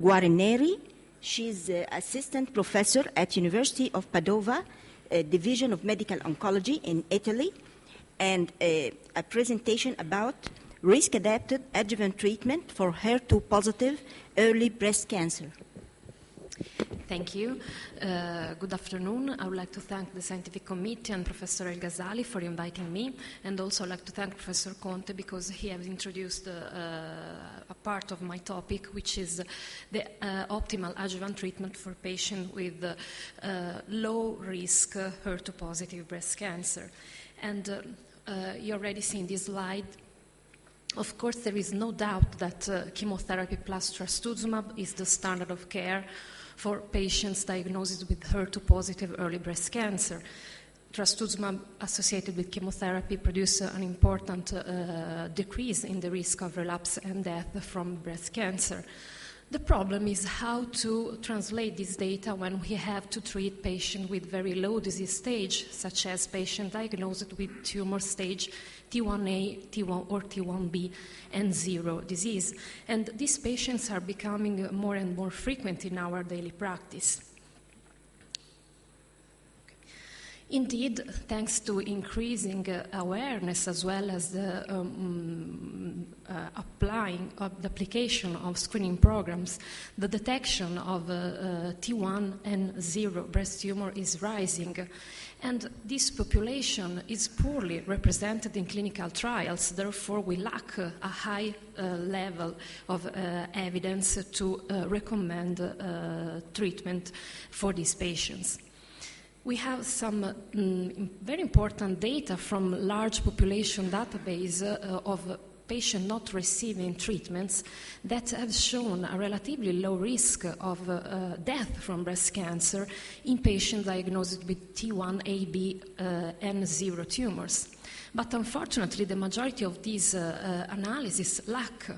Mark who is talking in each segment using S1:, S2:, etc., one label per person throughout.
S1: Guarineri. She's assistant professor at University of Padova, Division of Medical Oncology in Italy, and a presentation about risk-adapted adjuvant treatment for HER2-positive early breast cancer.
S2: Thank you. Good afternoon. I would like to thank the Scientific Committee and Professor El Ghazali for inviting me, and also I'd like to thank Professor Conte because he has introduced a part of my topic, which is the optimal adjuvant treatment for patients with low-risk HER2-positive breast cancer. And you already seen this slide. Of course, there is no doubt that chemotherapy plus trastuzumab is the standard of care for patients diagnosed with HER2-positive early breast cancer. Trastuzumab associated with chemotherapy produces an important decrease in the risk of relapse and death from breast cancer. The problem is how to translate this data when we have to treat patients with very low disease stage, such as patients diagnosed with tumor stage T1A, T1 or T1B, and 0 disease. And these patients are becoming more and more frequent in our daily practice. Indeed, thanks to increasing awareness as well as the application of screening programs, the detection of T1 and 0 breast tumor is rising. And this population is poorly represented in clinical trials, therefore we lack a high level of evidence to recommend treatment for these patients. We have some very important data from large population database of patients not receiving treatments that have shown a relatively low risk of death from breast cancer in patients diagnosed with T1AB and 0 tumors. But unfortunately, the majority of these analyses lack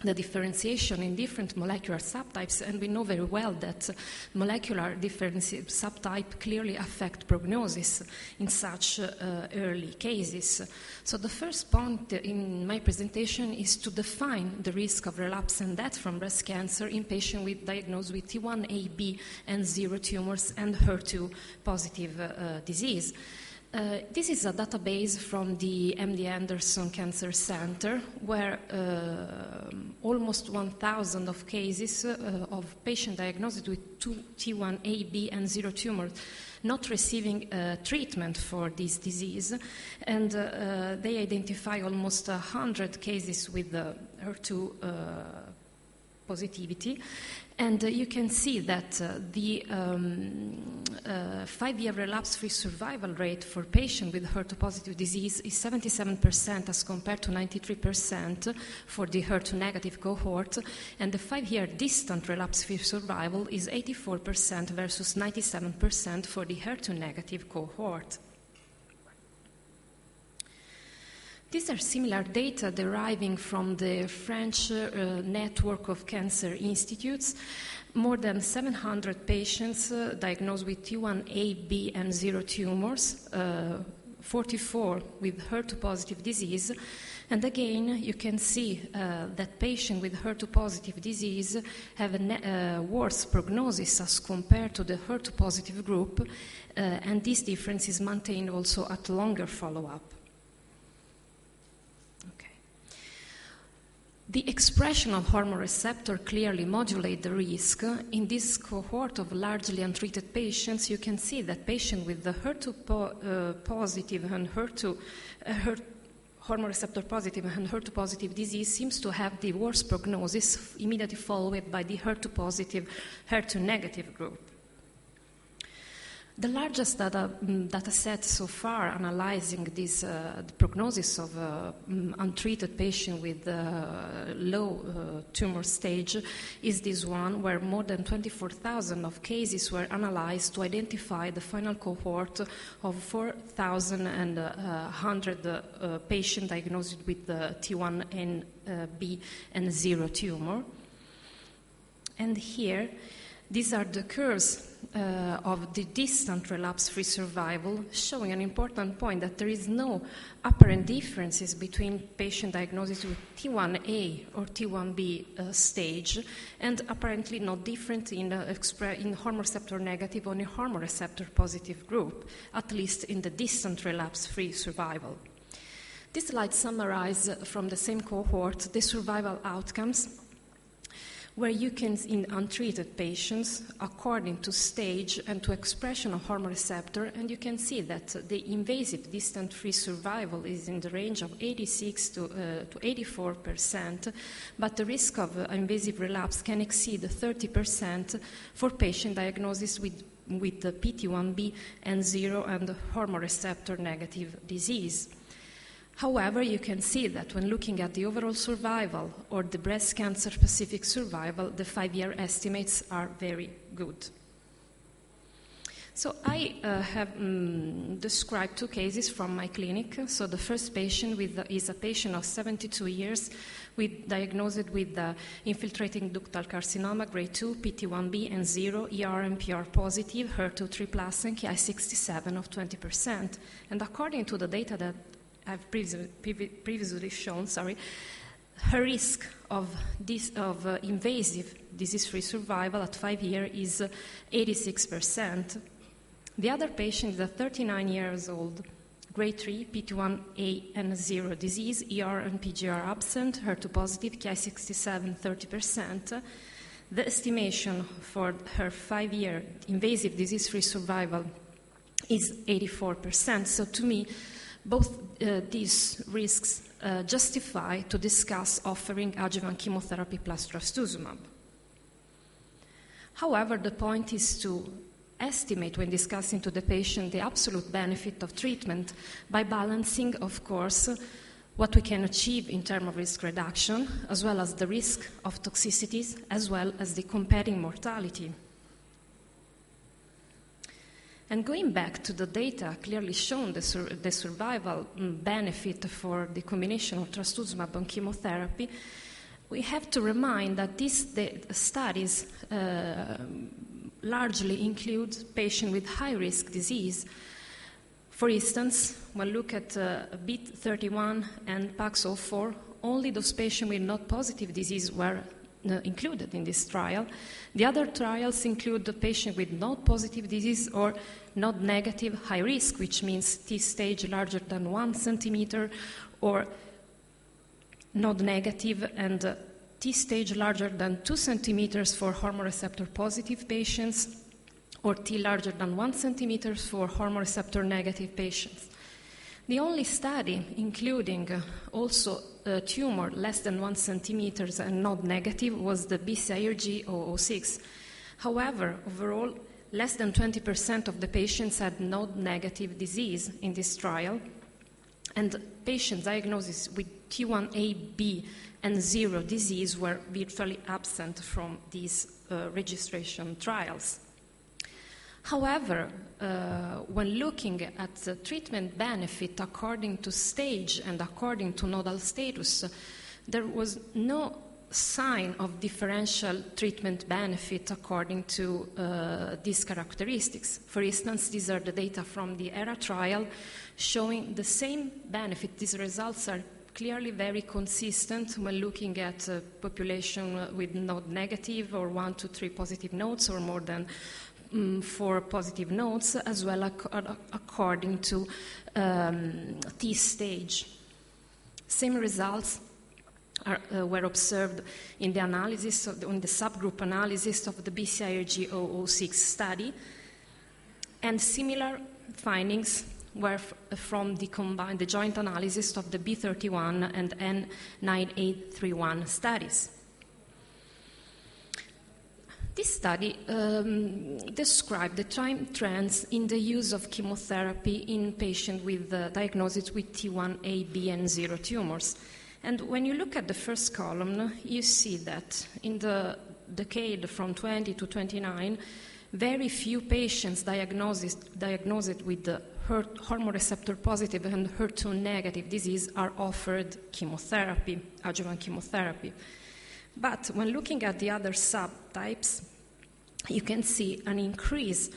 S2: the differentiation in different molecular subtypes, and we know very well that molecular subtype clearly affect prognosis in such early cases. So the first point in my presentation is to define the risk of relapse and death from breast cancer in patients diagnosed with T1AB and 0 tumors and HER2-positive disease. This is a database from the MD Anderson Cancer Center where almost 1,000 of cases of patients diagnosed with T1AB and 0 tumors not receiving treatment for this disease, and they identify almost 100 cases with HER2 positivity. And you can see that the 5-year relapse-free survival rate for patients with HER2-positive disease is 77% as compared to 93% for the HER2-negative cohort, and the 5-year distant relapse-free survival is 84% versus 97% for the HER2-negative cohort. These are similar data deriving from the French network of cancer institutes. More than 700 patients diagnosed with T1AB and 0 tumors, 44 with HER2-positive disease. And again, you can see that patients with HER2-positive disease have a worse prognosis as compared to the HER2-positive group, and this difference is maintained also at longer follow-up. The expression of hormone receptor clearly modulates the risk. In this cohort of largely untreated patients, you can see that patients with the HER2-positive and hormone receptor positive and HER2-positive disease seems to have the worst prognosis, immediately followed by the HER2-positive, HER2-negative group. The largest data set so far analyzing this the prognosis of untreated patients with low tumor stage is this one, where more than 24,000 of cases were analyzed to identify the final cohort of 4,100 patients diagnosed with the T1B and 0 tumor. And here These are the curves of the distant relapse-free survival, showing an important point that there is no apparent differences between patient diagnosis with T1A or T1B stage, and apparently not different in hormone receptor negative or in hormone receptor positive group, at least in the distant relapse-free survival. This slide summarizes from the same cohort the survival outcomes, where you can, in untreated patients, according to stage and to expression of hormone receptor, and you can see that the invasive distant-free survival is in the range of 86 to 84%, but the risk of invasive relapse can exceed 30% for patient diagnosis with the PT1B and 0 and hormone receptor negative disease. However, you can see that when looking at the overall survival or the breast cancer-specific survival, the 5-year estimates are very good. So I have described 2 cases from my clinic. So the first patient is a patient of 72 years diagnosed with infiltrating ductal carcinoma, grade 2, PT1B and 0, ER and PR positive, HER2/3+, and Ki67 of 20%. And according to the data that I've previously shown, her risk of invasive disease-free survival at 5 years is 86%. The other patient is a 39 years old, grade 3, PT1A and 0 disease, ER and PGR absent, HER2 positive, Ki67 30%. The estimation for her 5-year invasive disease-free survival is 84%. So to me, both these risks justify to discuss offering adjuvant chemotherapy plus trastuzumab. However, the point is to estimate when discussing to the patient the absolute benefit of treatment by balancing, of course, what we can achieve in terms of risk reduction, as well as the risk of toxicities, as well as the competing mortality. And going back to the data clearly shown the survival benefit for the combination of trastuzumab and chemotherapy, we have to remind that these studies largely include patients with high-risk disease. For instance, when we look at BIT31 and PAX04, only those patients with not positive disease were included in this trial. The other trials include the patient with not positive disease or not negative high risk, which means T stage larger than 1 centimeter, or not negative and T stage larger than 2 centimeters for hormone receptor positive patients, or T larger than 1 centimeter for hormone receptor negative patients. The only study including also a tumor less than 1 centimeter and not negative was the BCIRG 006. However, overall, less than 20% of the patients had not negative disease in this trial, and patients diagnosed with T1A/B and 0 disease were virtually absent from these registration trials. However, when looking at the treatment benefit according to stage and according to nodal status, there was no sign of differential treatment benefit according to these characteristics. For instance, these are the data from the ERA trial showing the same benefit. These results are clearly very consistent when looking at a population with node negative or 1 to 3 positive nodes or more than 4 positive nodes, as well according to T stage. Same results were observed in the analysis in the subgroup analysis of the BCIRG 006 study, and similar findings were from the joint analysis of the B31 and N9831 studies. This study described the time trends in the use of chemotherapy in patients with diagnosis with T1A, B, and 0 tumors. And when you look at the first column, you see that in the decade from 20 to 29, very few patients diagnosed with the hormone receptor positive and HER2 negative disease are offered chemotherapy, adjuvant chemotherapy. But when looking at the other subtypes, you can see an increase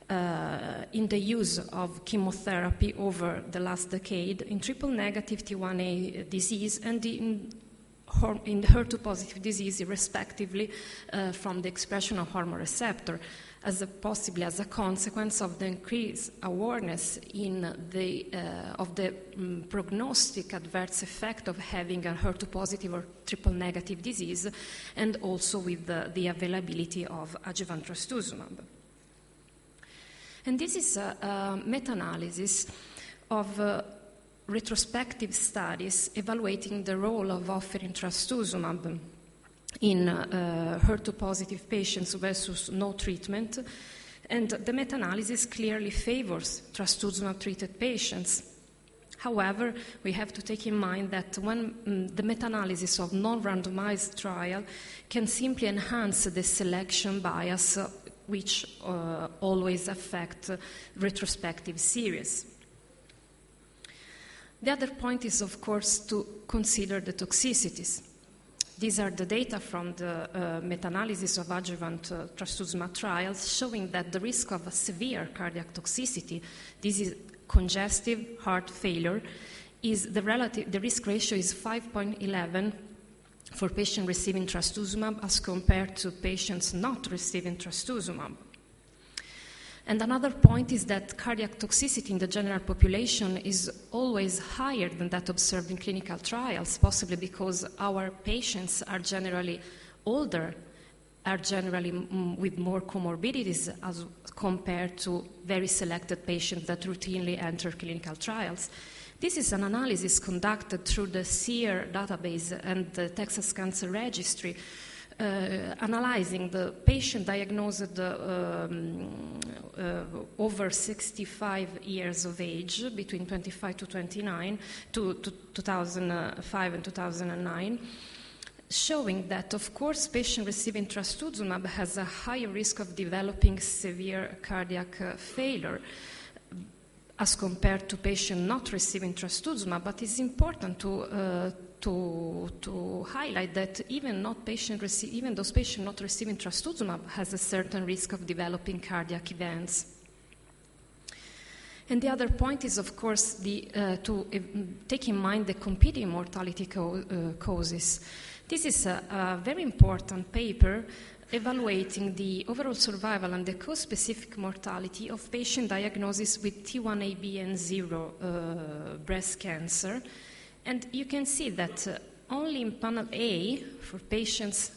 S2: in the use of chemotherapy over the last decade in triple-negative T1A disease and in the HER2-positive disease, respectively, from the expression of hormone receptor, possibly as a consequence of the increased awareness of the prognostic adverse effect of having a HER2-positive or triple-negative disease, and also with the availability of adjuvant trastuzumab. And this is a meta-analysis of retrospective studies evaluating the role of offering trastuzumab in HER2-positive patients versus no treatment. And the meta-analysis clearly favors trastuzumab-treated patients. However, we have to take in mind that when the meta-analysis of non-randomized trial can simply enhance the selection bias which always affect retrospective series. The other point is, of course, to consider the toxicities. These are the data from the meta-analysis of adjuvant trastuzumab trials showing that the risk of a severe cardiac toxicity, this is congestive heart failure, the risk ratio is 5.11 for patients receiving trastuzumab as compared to patients not receiving trastuzumab. And another point is that cardiac toxicity in the general population is always higher than that observed in clinical trials, possibly because our patients are generally older, are generally with more comorbidities as compared to very selected patients that routinely enter clinical trials. This is an analysis conducted through the SEER database and the Texas Cancer Registry, analyzing the patient diagnosed over 65 years of age, between 25 to 29, to 2005 and 2009, showing that, of course, patient receiving trastuzumab has a higher risk of developing severe cardiac failure as compared to patients not receiving trastuzumab, but it's important to highlight that even those patients not receiving trastuzumab has a certain risk of developing cardiac events. And the other point is, of course, to take in mind the competing mortality causes. This is a very important paper evaluating the overall survival and the cause-specific mortality of patient diagnosis with T1AB and 0 breast cancer. And you can see that only in panel A, for patients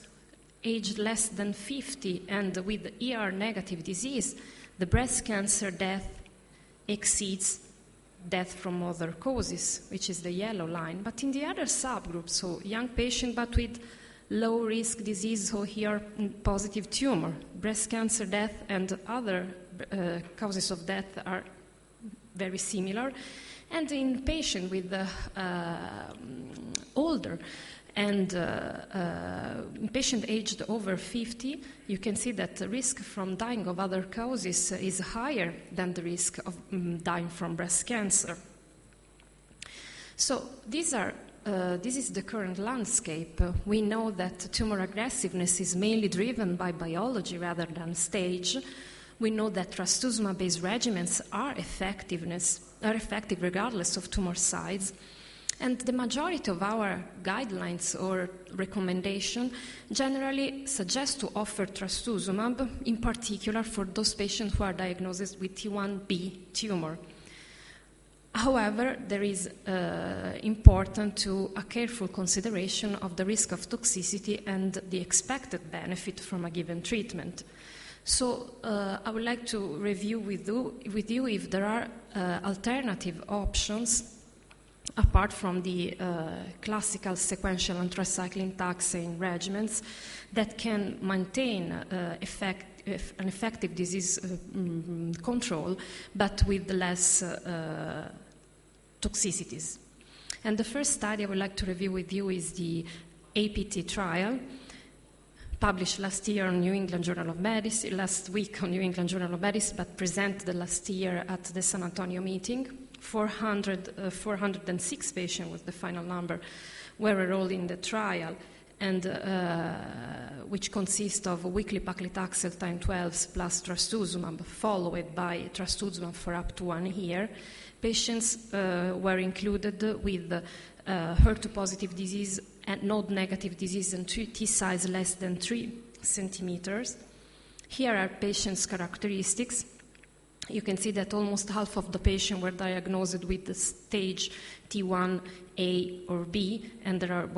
S2: aged less than 50 and with ER-negative disease, the breast cancer death exceeds death from other causes, which is the yellow line. But in the other subgroups, so young patient but with low-risk disease, so here positive tumor, breast cancer death and other causes of death are very similar. And in patient with older and patient aged over 50, you can see that the risk from dying of other causes is higher than the risk of dying from breast cancer. So this is the current landscape. We know that tumor aggressiveness is mainly driven by biology rather than stage. We know that trastuzumab-based regimens are effective regardless of tumor size. And the majority of our guidelines or recommendation generally suggest to offer trastuzumab, in particular for those patients who are diagnosed with T1B tumor. However, there is important to a careful consideration of the risk of toxicity and the expected benefit from a given treatment. So I would like to review with you if there are alternative options apart from the classical sequential anthracycline taxane regimens that can maintain an effective disease control but with less toxicities. And the first study I would like to review with you is the APT trial, published last year on New England Journal of Medicine, last week on New England Journal of Medicine, but presented last year at the San Antonio meeting. 406 patients was the final number were enrolled in the trial. and which consists of weekly paclitaxel time 12 plus trastuzumab, followed by trastuzumab for up to 1 year. Patients were included with HER2-positive disease and node-negative disease and T size less than 3 centimeters. Here are patients' characteristics. You can see that almost half of the patients were diagnosed with the stage T1, A, or B, and there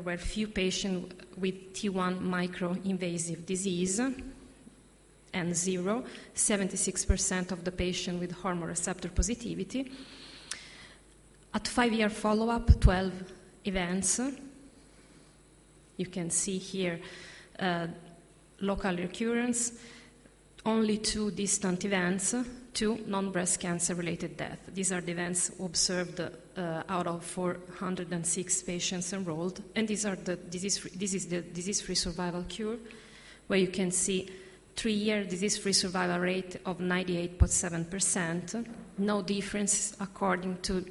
S2: were few patients with T1 micro-invasive disease, and 0. 76% of the patients with hormone receptor positivity. At 5-year follow-up, 12 events. You can see here local recurrence, only 2 distant events, 2 non-breast cancer-related deaths. These are the events observed out of 406 patients enrolled, and this is the disease-free survival curve, where you can see 3-year disease-free survival rate of 98.7%, no difference according to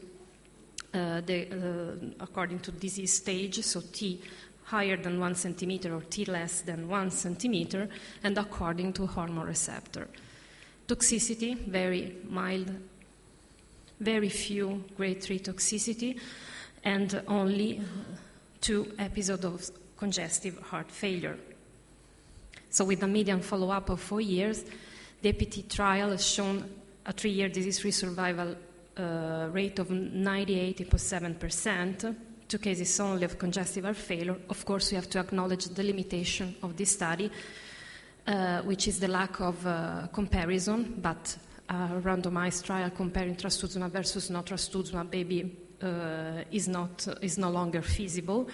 S2: disease stage, so T higher than 1 centimeter or T less than 1 centimeter, and according to hormone receptor. Toxicity, very mild, very few grade 3 toxicity, and only 2 episodes of congestive heart failure. So with a median follow-up of 4 years, the EPT trial has shown a 3-year disease-free survival rate of 98.7%, 2 cases only of congestive heart failure. Of course, we have to acknowledge the limitation of this study, which is the lack of comparison, but a randomized trial comparing trastuzumab versus no trastuzumab maybe is no longer feasible,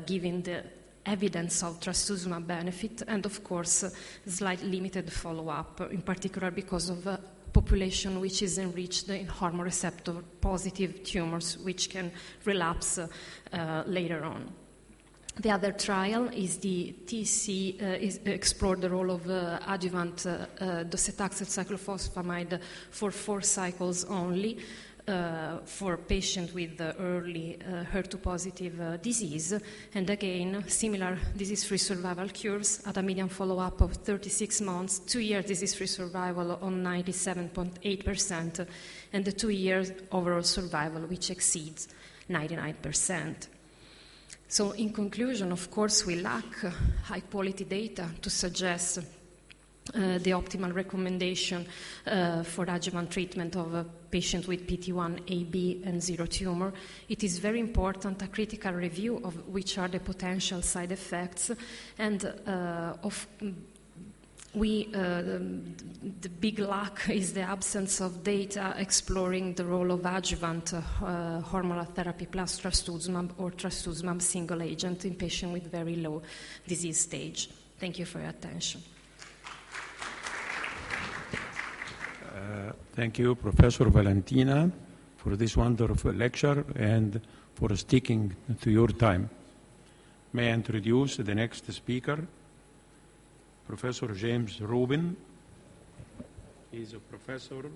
S2: given the evidence of trastuzumab benefit, and of course, slight limited follow-up, in particular because of population which is enriched in hormone receptor positive tumors, which can relapse later on. The other trial is the explored the role of adjuvant docetaxel cyclophosphamide for 4 cycles only for patients with early HER2-positive disease, and again, similar disease-free survival curves at a median follow-up of 36 months, 2-year disease-free survival on 97.8%, and the 2-year overall survival, which exceeds 99%. So in conclusion, of course, we lack high-quality data to suggest the optimal recommendation for adjuvant treatment of a patient with PT1, AB, and 0 tumor. It is very important, a critical review of which are the potential side effects, and the big lack is the absence of data exploring the role of adjuvant hormonal therapy plus trastuzumab or trastuzumab single agent in patients with very low disease stage. Thank you for your attention.
S3: Thank you, Professor Valentina, for this wonderful lecture and for sticking to your time. May I introduce the next speaker, Professor James Rubin. He is a professor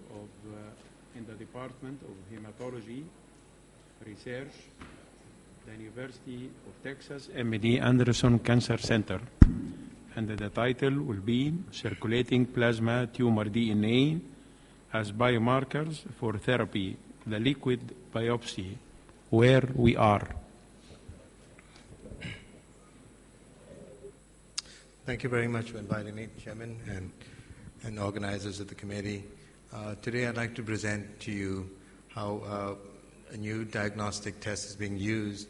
S3: in the Department of Hematology Research, the University of Texas MD Anderson Cancer Center. And the title will be Circulating Plasma Tumor DNA as Biomarkers for Therapy, the Liquid Biopsy, Where We Are.
S4: Thank you very much for inviting me, Chairman, and organizers of the committee. Today I'd like to present to you how a new diagnostic test is being used